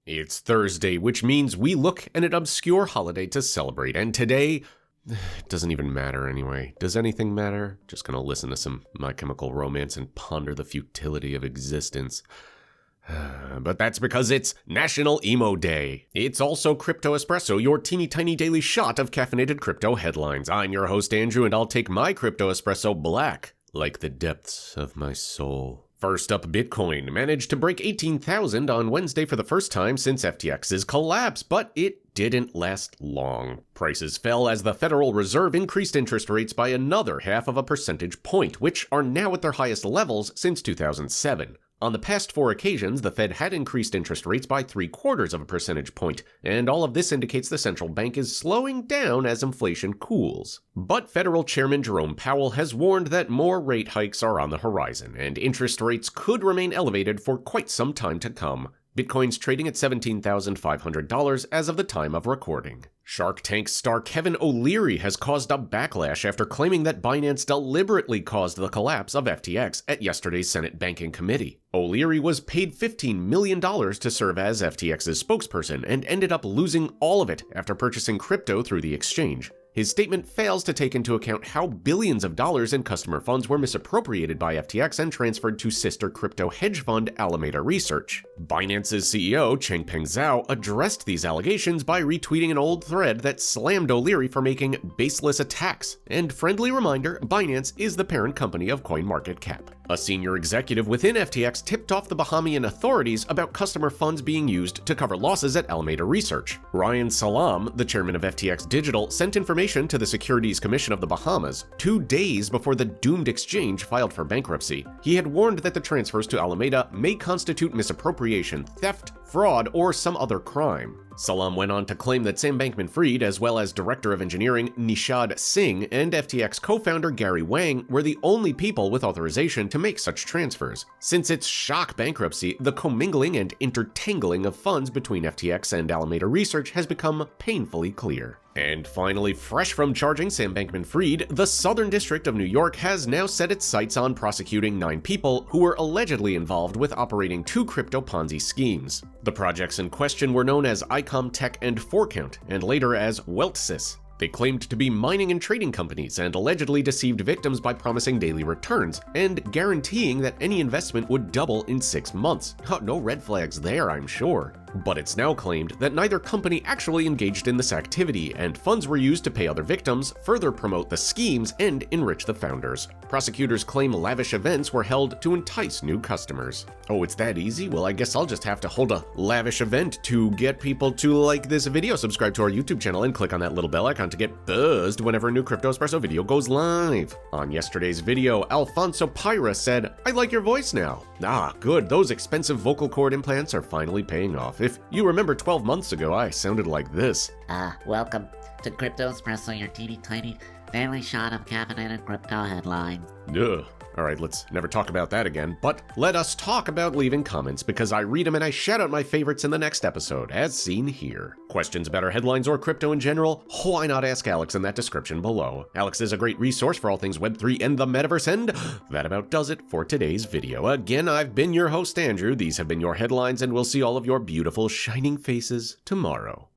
It's Thursday, which means we look at an obscure holiday to celebrate, and today, it doesn't even matter anyway. Does anything matter? Just gonna listen to some My Chemical Romance and ponder the futility of existence. But that's because it's National Emo Day. It's also Crypto Espresso, your teeny tiny daily shot of caffeinated crypto headlines. I'm your host, Andrew, and I'll take my Crypto Espresso black, like the depths of my soul. First up, Bitcoin managed to break 18,000 on Wednesday for the first time since FTX's collapse, but it didn't last long. Prices fell as the Federal Reserve increased interest rates by another 0.5 percentage point, which are now at their highest levels since 2007. On the past 4 occasions, the Fed had increased interest rates by 0.75 percentage point, and all of this indicates the central bank is slowing down as inflation cools. But Federal Chairman Jerome Powell has warned that more rate hikes are on the horizon, and interest rates could remain elevated for quite some time to come. Bitcoin's trading at $17,500 as of the time of recording. Shark Tank star Kevin O'Leary has caused a backlash after claiming that Binance deliberately caused the collapse of FTX at yesterday's Senate Banking Committee. O'Leary was paid $15 million to serve as FTX's spokesperson and ended up losing all of it after purchasing crypto through the exchange. His statement fails to take into account how billions of dollars in customer funds were misappropriated by FTX and transferred to sister crypto hedge fund Alameda Research. Binance's CEO, Changpeng Zhao, addressed these allegations by retweeting an old thread that slammed O'Leary for making baseless attacks. And friendly reminder, Binance is the parent company of CoinMarketCap. A senior executive within FTX tipped off the Bahamian authorities about customer funds being used to cover losses at Alameda Research. Ryan Salam, the chairman of FTX Digital, sent information to the Securities Commission of the Bahamas 2 days before the doomed exchange filed for bankruptcy. He had warned that the transfers to Alameda may constitute misappropriation, theft, fraud, or some other crime. Salam went on to claim that Sam Bankman-Fried, as well as Director of Engineering Nishad Singh and FTX co-founder Gary Wang, were the only people with authorization to make such transfers. Since its shock bankruptcy, the commingling and intertangling of funds between FTX and Alameda Research has become painfully clear. And finally, fresh from charging Sam Bankman-Fried, the Southern District of New York has now set its sights on prosecuting 9 people who were allegedly involved with operating 2 crypto Ponzi schemes. The projects in question were known as ICOM Tech and 4Count, and later as Weltsys. They claimed to be mining and trading companies and allegedly deceived victims by promising daily returns and guaranteeing that any investment would double in 6 months. Oh, no red flags there, I'm sure. But it's now claimed that neither company actually engaged in this activity, and funds were used to pay other victims, further promote the schemes, and enrich the founders. Prosecutors claim lavish events were held to entice new customers. Oh, it's that easy? Well, I guess I'll just have to hold a lavish event to get people to like this video, subscribe to our YouTube channel, and click on that little bell icon to get buzzed whenever a new Crypto Espresso video goes live. On yesterday's video, Alfonso Pyra said, "I like your voice now." Ah, good, those expensive vocal cord implants are finally paying off. If you remember 12 months ago, I sounded like this. Welcome to Crypto Espresso, your teeny tiny daily shot of caffeinated crypto headlines. Ugh. Alright, let's never talk about that again, but let us talk about leaving comments because I read them and I shout out my favorites in the next episode, as seen here. Questions about our headlines or crypto in general? Why not ask Alex in that description below? Alex is a great resource for all things Web3 and the metaverse, and that about does it for today's video. Again, I've been your host, Andrew. These have been your headlines, and we'll see all of your beautiful, shining faces tomorrow.